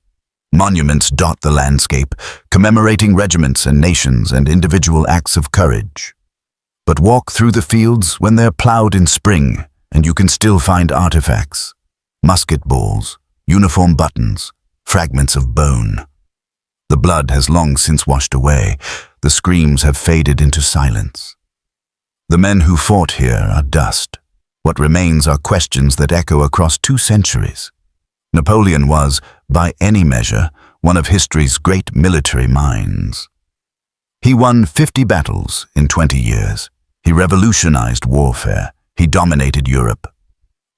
Monuments dot the landscape, commemorating regiments and nations and individual acts of courage. But walk through the fields when they're plowed in spring, and you can still find artifacts: musket balls, uniform buttons, fragments of bone. The blood has long since washed away. The screams have faded into silence. The men who fought here are dust. What remains are questions that echo across 2 centuries. Napoleon was, by any measure, one of history's great military minds. He won 50 battles in 20 years. He revolutionized warfare. He dominated Europe.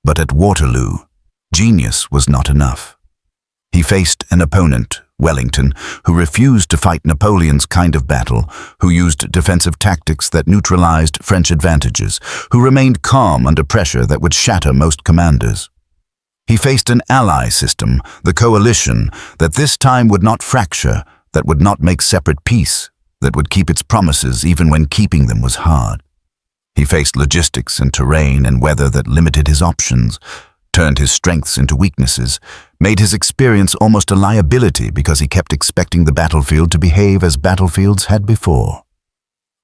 But at Waterloo, genius was not enough. He faced an opponent, Wellington, who refused to fight Napoleon's kind of battle, who used defensive tactics that neutralized French advantages, who remained calm under pressure that would shatter most commanders. He faced an ally system, the coalition, that this time would not fracture, that would not make separate peace, that would keep its promises even when keeping them was hard. He faced logistics and terrain and weather that limited his options, turned his strengths into weaknesses, made his experience almost a liability because he kept expecting the battlefield to behave as battlefields had before.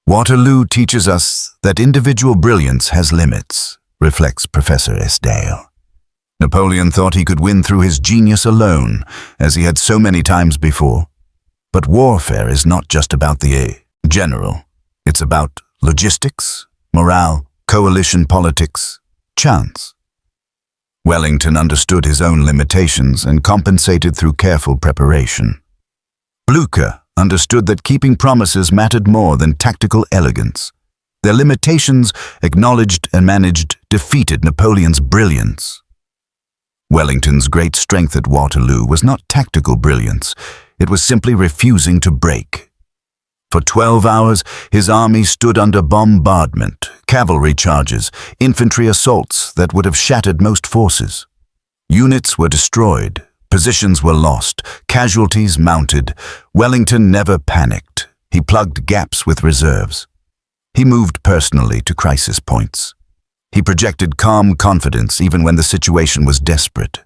Waterloo teaches us that individual brilliance has limits, reflects Professor Esdale. Napoleon thought he could win through his genius alone, as he had so many times before. But warfare is not just about the general. It's about logistics, morale, coalition politics, chance. Wellington understood his own limitations and compensated through careful preparation. Blücher understood that keeping promises mattered more than tactical elegance. Their limitations, acknowledged and managed, defeated Napoleon's brilliance. Wellington's great strength at Waterloo was not tactical brilliance. It was simply refusing to break. For 12 hours, his army stood under bombardment, cavalry charges, infantry assaults that would have shattered most forces. Units were destroyed, positions were lost, casualties mounted. Wellington never panicked. He plugged gaps with reserves. He moved personally to crisis points. He projected calm confidence even when the situation was desperate.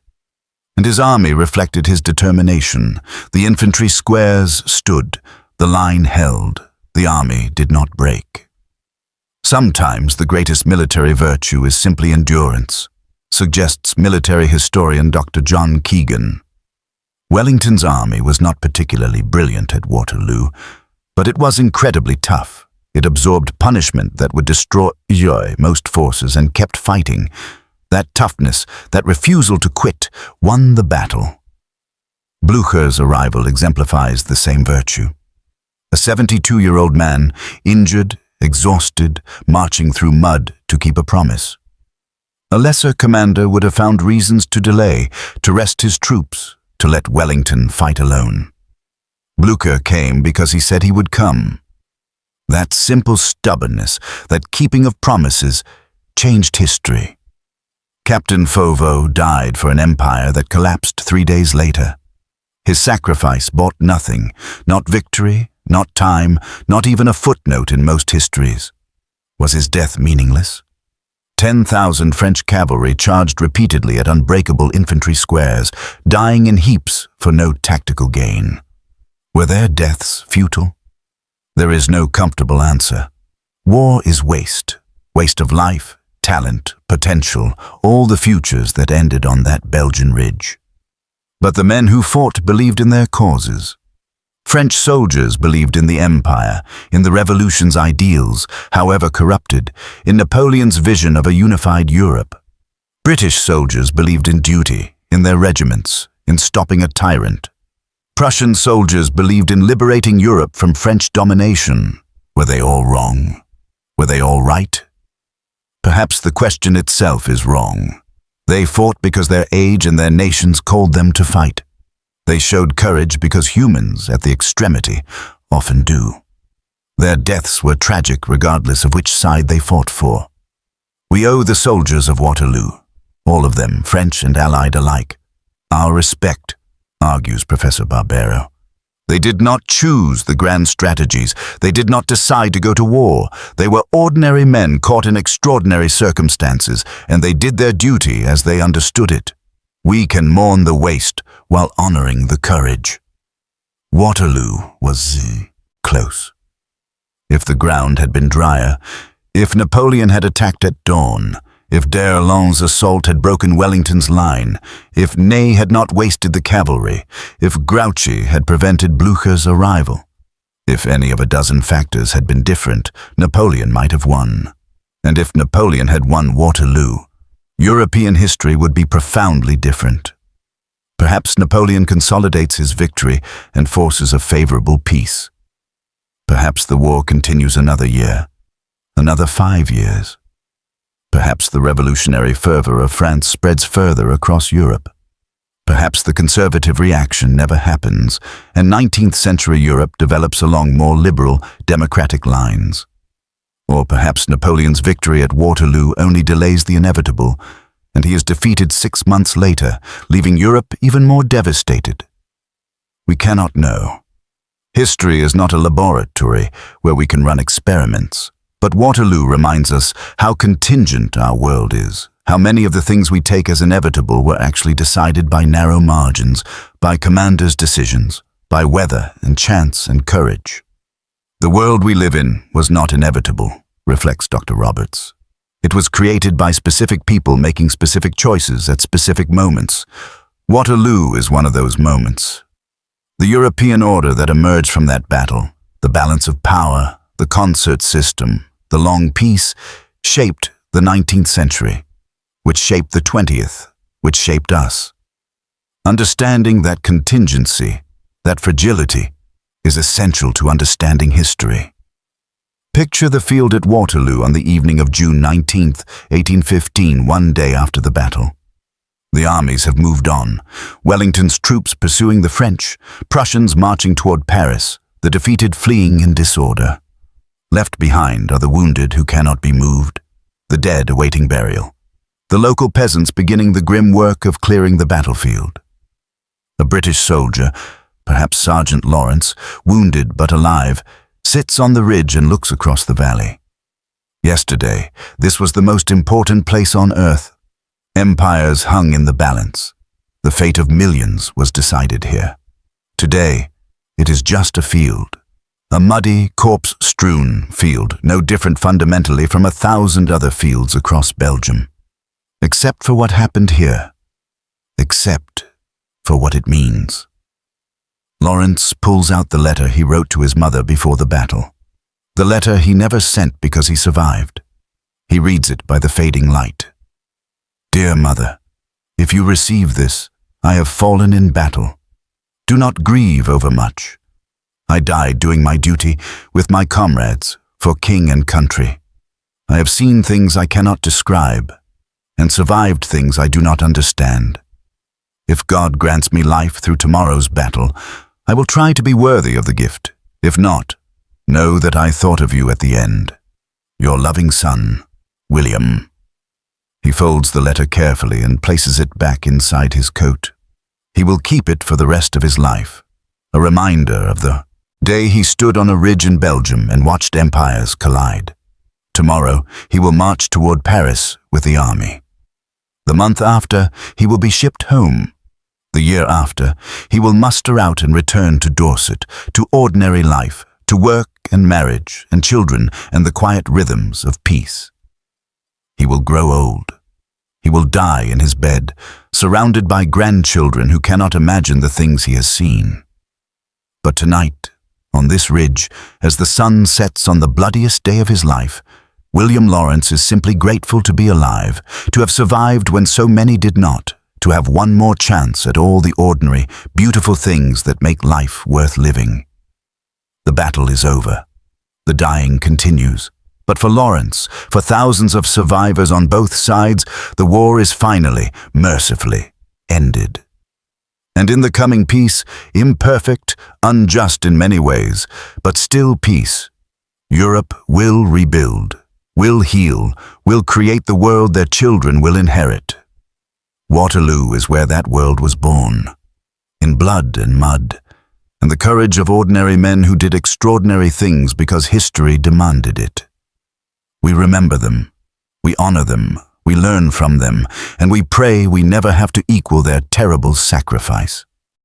And his army reflected his determination. The infantry squares stood. The line held. The army did not break. Sometimes the greatest military virtue is simply endurance, suggests military historian Dr. John Keegan. Wellington's army was not particularly brilliant at Waterloo, but it was incredibly tough. It absorbed punishment that would destroy most forces and kept fighting. That toughness, that refusal to quit, won the battle. Blücher's arrival exemplifies the same virtue. A 72-year-old man, injured, exhausted, marching through mud to keep a promise. A lesser commander would have found reasons to delay, to rest his troops, to let Wellington fight alone. Blücher came because he said he would come. That simple stubbornness, that keeping of promises, changed history. Captain Fauveau died for an empire that collapsed 3 days later. His sacrifice bought nothing, not victory, not time, not even a footnote in most histories. Was his death meaningless? 10,000 French cavalry charged repeatedly at unbreakable infantry squares, dying in heaps for no tactical gain. Were their deaths futile? There is no comfortable answer. War is waste. Waste of life, talent, potential, all the futures that ended on that Belgian ridge. But the men who fought believed in their causes. French soldiers believed in the empire, in the revolution's ideals, however corrupted, in Napoleon's vision of a unified Europe. British soldiers believed in duty, in their regiments, in stopping a tyrant. Prussian soldiers believed in liberating Europe from French domination. Were they all wrong? Were they all right? Perhaps the question itself is wrong. They fought because their age and their nations called them to fight. They showed courage because humans, at the extremity, often do. Their deaths were tragic regardless of which side they fought for. We owe the soldiers of Waterloo, all of them, French and Allied alike, our respect, argues Professor Barbero. They did not choose the grand strategies. They did not decide to go to war. They were ordinary men caught in extraordinary circumstances, and they did their duty as they understood it. We can mourn the waste while honoring the courage. Waterloo was close. If the ground had been drier, if Napoleon had attacked at dawn, if d'Erlon's assault had broken Wellington's line, if Ney had not wasted the cavalry, if Grouchy had prevented Blücher's arrival, if any of a dozen factors had been different, Napoleon might have won. And if Napoleon had won Waterloo, European history would be profoundly different. Perhaps Napoleon consolidates his victory and forces a favorable peace. Perhaps the war continues another year, another 5 years. Perhaps the revolutionary fervor of France spreads further across Europe. Perhaps the conservative reaction never happens, and 19th century Europe develops along more liberal, democratic lines. Or perhaps Napoleon's victory at Waterloo only delays the inevitable, and he is defeated 6 months later, leaving Europe even more devastated. We cannot know. History is not a laboratory where we can run experiments. But Waterloo reminds us how contingent our world is, how many of the things we take as inevitable were actually decided by narrow margins, by commanders' decisions, by weather and chance and courage. The world we live in was not inevitable, reflects Dr. Roberts. It was created by specific people making specific choices at specific moments. Waterloo is one of those moments. The European order that emerged from that battle, the balance of power, the concert system, the long peace, shaped the 19th century, which shaped the 20th, which shaped us. Understanding that contingency, that fragility, is essential to understanding history. Picture the field at Waterloo on the evening of June 19, 1815, one day after the battle. The armies have moved on, Wellington's troops pursuing the French, Prussians marching toward Paris, the defeated fleeing in disorder. Left behind are the wounded who cannot be moved, the dead awaiting burial, the local peasants beginning the grim work of clearing the battlefield. A British soldier, perhaps Sergeant Lawrence, wounded but alive, sits on the ridge and looks across the valley. Yesterday, this was the most important place on earth. Empires hung in the balance. The fate of millions was decided here. Today, it is just a field. A muddy, corpse-strewn field, no different fundamentally from 1,000 other fields across Belgium. Except for what happened here. Except for what it means. Lawrence pulls out the letter he wrote to his mother before the battle. The letter he never sent because he survived. He reads it by the fading light. Dear Mother, if you receive this, I have fallen in battle. Do not grieve over much. I died doing my duty with my comrades for king and country. I have seen things I cannot describe and survived things I do not understand. If God grants me life through tomorrow's battle, I will try to be worthy of the gift. If not, know that I thought of you at the end. Your loving son, William. He folds the letter carefully and places it back inside his coat. He will keep it for the rest of his life, a reminder of the day he stood on a ridge in Belgium and watched empires collide. Tomorrow, he will march toward Paris with the army. The month after, he will be shipped home. The year after, he will muster out and return to Dorset, to ordinary life, to work and marriage and children and the quiet rhythms of peace. He will grow old. He will die in his bed, surrounded by grandchildren who cannot imagine the things he has seen. But tonight, on this ridge, as the sun sets on the bloodiest day of his life, William Lawrence is simply grateful to be alive, to have survived when so many did not, to have one more chance at all the ordinary, beautiful things that make life worth living. The battle is over. The dying continues. But for Lawrence, for thousands of survivors on both sides, the war is finally, mercifully, ended. And in the coming peace, imperfect, unjust in many ways, but still peace, Europe will rebuild, will heal, will create the world their children will inherit. Waterloo is where that world was born, in blood and mud, and the courage of ordinary men who did extraordinary things because history demanded it. We remember them, we honor them, we learn from them, and we pray we never have to equal their terrible sacrifice.